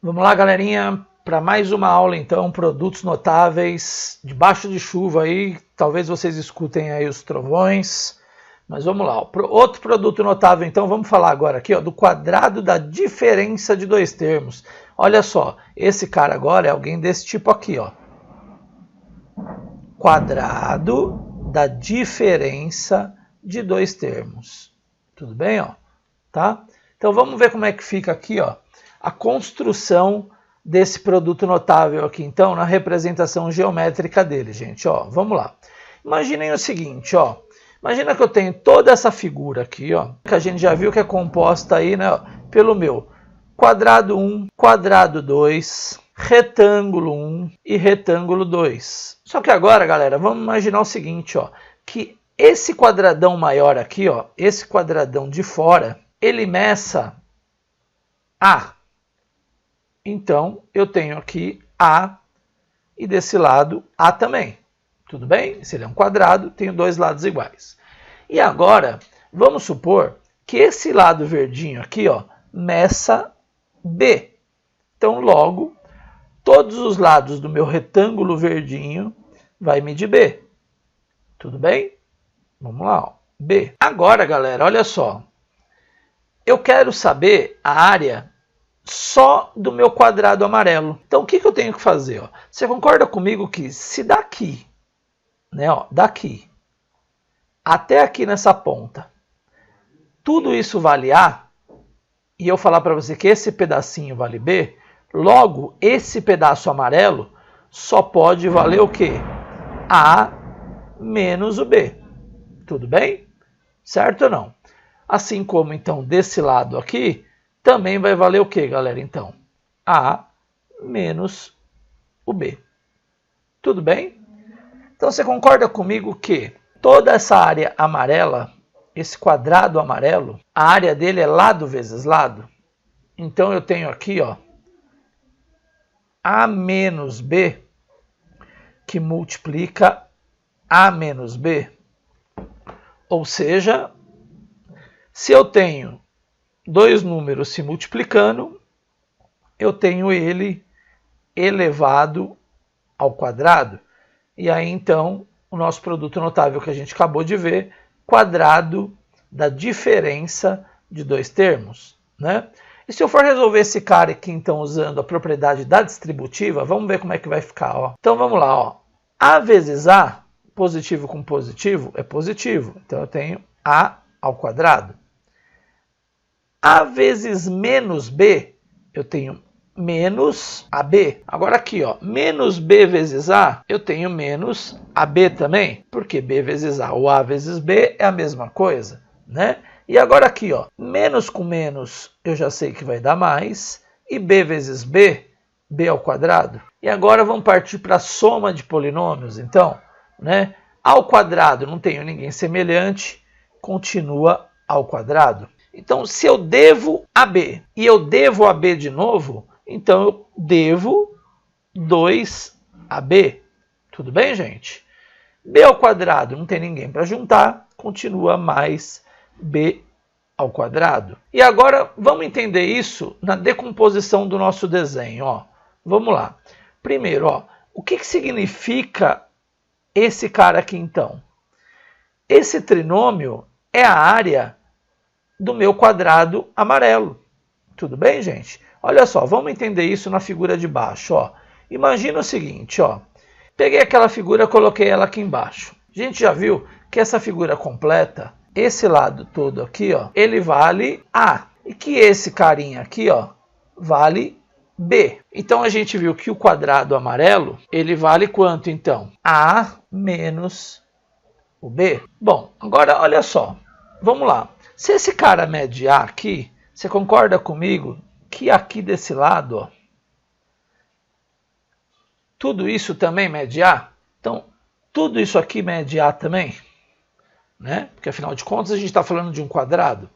Vamos lá, galerinha, para mais uma aula então, produtos notáveis, debaixo de chuva aí, talvez vocês escutem aí os trovões, mas vamos lá. Outro produto notável então, vamos falar agora aqui ó, do quadrado da diferença de dois termos. Olha só, esse cara agora é alguém desse tipo aqui, ó. Quadrado da diferença de dois termos. Tudo bem, ó? Tá? Então vamos ver como é que fica aqui, ó, a construção desse produto notável aqui, então, na representação geométrica dele, gente, ó. Vamos lá. Imaginem o seguinte, ó. Imagina que eu tenho toda essa figura aqui, ó, que a gente já viu que é composta aí, né, pelo meu quadrado 1, quadrado 2, retângulo 1 e retângulo 2. Só que agora, galera, vamos imaginar o seguinte, ó, que esse quadradão maior aqui, ó, esse quadradão de fora, ele meça A. Então, eu tenho aqui A e desse lado A também. Tudo bem? Se ele é um quadrado, tenho dois lados iguais. E agora, vamos supor que esse lado verdinho aqui, ó, meça B. Então, logo, todos os lados do meu retângulo verdinho vai medir B. Tudo bem? Vamos lá, ó. B. Agora, galera, olha só. Eu quero saber a área só do meu quadrado amarelo. Então, o que eu tenho que fazer? Ó? Você concorda comigo que se daqui, né, ó, daqui até aqui nessa ponta, tudo isso vale A, e eu falar para você que esse pedacinho vale B, logo, esse pedaço amarelo só pode valer o quê? A menos o B. Tudo bem? Certo ou não? Assim como, então, desse lado aqui, também vai valer o quê, galera? Então, A menos o B. Tudo bem? Então, você concorda comigo que toda essa área amarela, esse quadrado amarelo, a área dele é lado vezes lado? Então, eu tenho aqui, ó, A menos B, que multiplica A menos B. Ou seja, se eu tenho dois números se multiplicando, eu tenho ele elevado ao quadrado. E aí, então, o nosso produto notável que a gente acabou de ver, quadrado da diferença de dois termos, né? E se eu for resolver esse cara aqui, então, usando a propriedade da distributiva, vamos ver como é que vai ficar, ó. Então, vamos lá, ó. A vezes A, positivo com positivo, é positivo. Então, eu tenho A ao quadrado. A vezes menos B, eu tenho menos AB. Agora aqui, ó, menos B vezes A, eu tenho menos AB também, porque B vezes A ou A vezes B é a mesma coisa, né? E agora aqui, ó, menos com menos, eu já sei que vai dar mais, e B vezes B, B ao quadrado. E agora vamos partir para a soma de polinômios, então, né? Ao quadrado não tenho ninguém semelhante, continua ao quadrado. Então, se eu devo AB e eu devo AB de novo, então eu devo 2AB. Tudo bem, gente? B ao quadrado, não tem ninguém para juntar, continua mais B ao quadrado. E agora, vamos entender isso na decomposição do nosso desenho. Ó. Vamos lá. Primeiro, ó, o que significa esse cara aqui, então? Esse trinômio é a área do meu quadrado amarelo. Tudo bem, gente? Olha só, vamos entender isso na figura de baixo. Ó. Imagina o seguinte, ó. Peguei aquela figura e coloquei ela aqui embaixo. A gente já viu que essa figura completa, esse lado todo aqui, ó, ele vale A. E que esse carinha aqui, ó, vale B. Então, a gente viu que o quadrado amarelo, ele vale quanto, então? A menos o B. Bom, agora olha só. Vamos lá. Se esse cara mede A aqui, você concorda comigo que aqui desse lado, ó, tudo isso também mede A? Então, tudo isso aqui mede A também, né? Porque afinal de contas a gente está falando de um quadrado.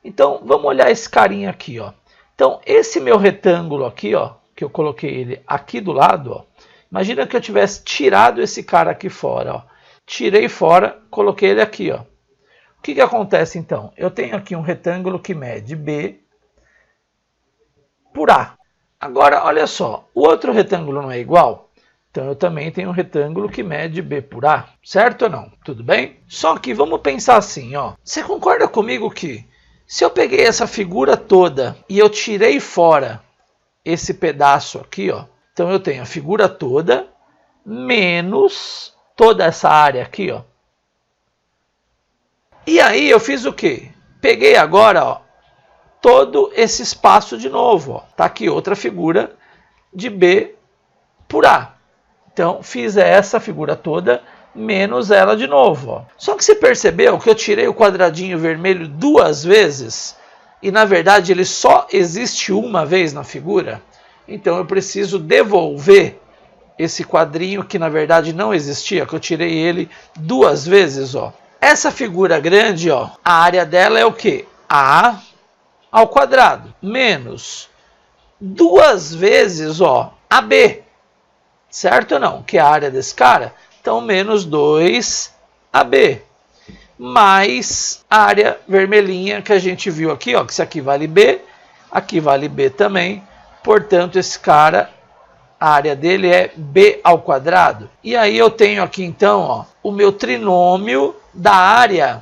Então, vamos olhar esse carinha aqui, ó. Então, esse meu retângulo aqui, ó, que eu coloquei ele aqui do lado, ó, imagina que eu tivesse tirado esse cara aqui fora, ó. Tirei fora, coloquei ele aqui, ó. O que acontece então? Eu tenho aqui um retângulo que mede B por A. Agora, olha só, o outro retângulo não é igual? Então eu também tenho um retângulo que mede B por A, certo ou não? Tudo bem? Só que vamos pensar assim, ó. Você concorda comigo que se eu peguei essa figura toda e eu tirei fora esse pedaço aqui, ó, então eu tenho a figura toda menos toda essa área aqui, ó. E aí eu fiz o quê? Peguei agora, ó, todo esse espaço de novo, ó. Tá aqui outra figura de B por A. Então, fiz essa figura toda, menos ela de novo. Ó. Só que você percebeu que eu tirei o quadradinho vermelho duas vezes? E, na verdade, ele só existe uma vez na figura? Então, eu preciso devolver esse quadrinho que, na verdade, não existia, que eu tirei ele duas vezes. Ó. Essa figura grande, ó, a área dela é o quê? A ao quadrado, menos duas vezes, ó, AB. Certo ou não? Que é a área desse cara. Então, menos 2AB. Mais a área vermelhinha que a gente viu aqui, ó, que isso aqui vale B, aqui vale B também. Portanto, esse cara, a área dele é B ao quadrado. E aí eu tenho aqui, então, ó, o meu trinômio da área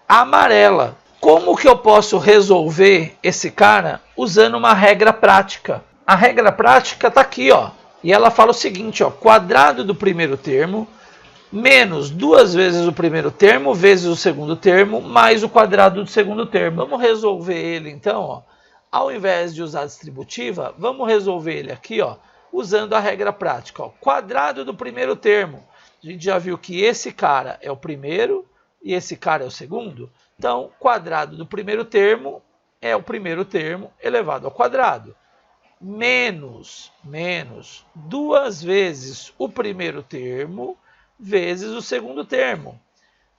amarela. Como que eu posso resolver esse cara usando uma regra prática? A regra prática está aqui, ó. E ela fala o seguinte, ó, quadrado do primeiro termo menos duas vezes o primeiro termo vezes o segundo termo mais o quadrado do segundo termo. Vamos resolver ele então, ó. Ao invés de usar a distributiva, vamos resolver ele aqui, ó, usando a regra prática, ó. Quadrado do primeiro termo. A gente já viu que esse cara é o primeiro e esse cara é o segundo. Então, quadrado do primeiro termo é o primeiro termo elevado ao quadrado. Menos duas vezes o primeiro termo vezes o segundo termo,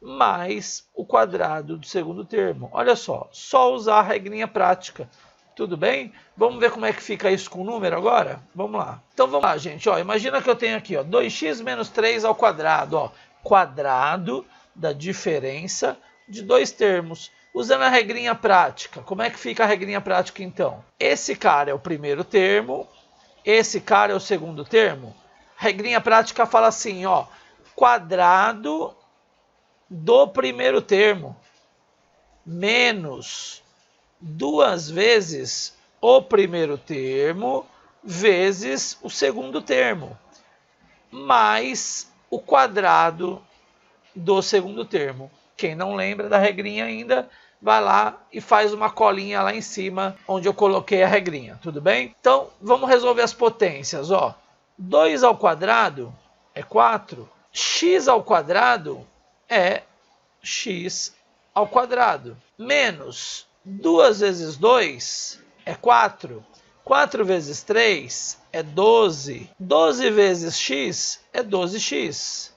mais o quadrado do segundo termo. Olha só usar a regrinha prática. Tudo bem? Vamos ver como é que fica isso com o número agora? Vamos lá. Então vamos lá, gente. Ó, imagina que eu tenho aqui, ó, 2x menos 3 ao quadrado. Ó, quadrado da diferença de dois termos. Usando a regrinha prática, como é que fica a regrinha prática então? Esse cara é o primeiro termo, esse cara é o segundo termo. A regrinha prática fala assim, ó, quadrado do primeiro termo menos duas vezes o primeiro termo vezes o segundo termo, mais o quadrado do segundo termo. Quem não lembra da regrinha ainda, vai lá e faz uma colinha lá em cima, onde eu coloquei a regrinha, tudo bem? Então, vamos resolver as potências, ó. 2 ao quadrado é 4, x ao quadrado é x ao quadrado, menos 2 vezes 2 é 4, 4 vezes 3 é 12, 12 vezes x é 12x,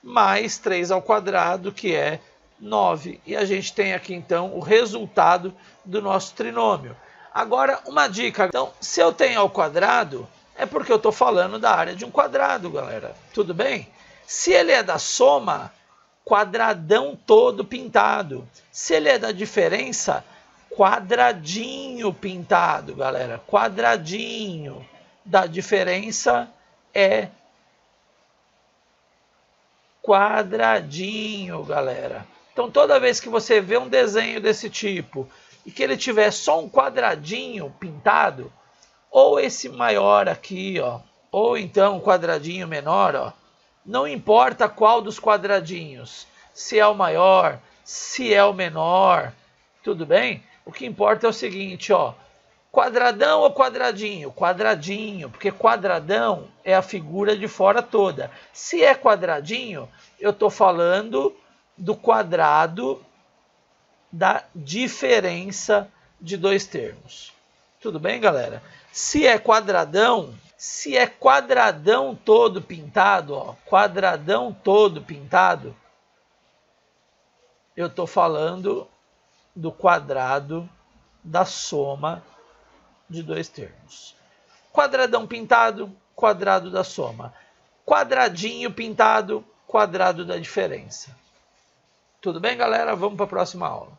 mais 3 ao quadrado, que é 9. E a gente tem aqui, então, o resultado do nosso trinômio. Agora, uma dica. Então, se eu tenho ao quadrado, é porque eu estou falando da área de um quadrado, galera. Tudo bem? Se ele é da soma, quadradão todo pintado. Se ele é da diferença, quadradinho pintado, galera. Quadradinho da diferença é quadradinho, galera. Então, toda vez que você vê um desenho desse tipo e que ele tiver só um quadradinho pintado, ou esse maior aqui, ó, ou então um quadradinho menor, ó, não importa qual dos quadradinhos, se é o maior, se é o menor, tudo bem? O que importa é o seguinte, ó, quadradão ou quadradinho? Quadradinho, porque quadradão é a figura de fora toda. Se é quadradinho, eu estou falando do quadrado da diferença de dois termos. Tudo bem, galera? Se é quadradão todo pintado, ó, quadradão todo pintado, eu estou falando do quadrado da soma de dois termos. Quadradão pintado, quadrado da soma. Quadradinho pintado, quadrado da diferença. Tudo bem, galera? Vamos para a próxima aula.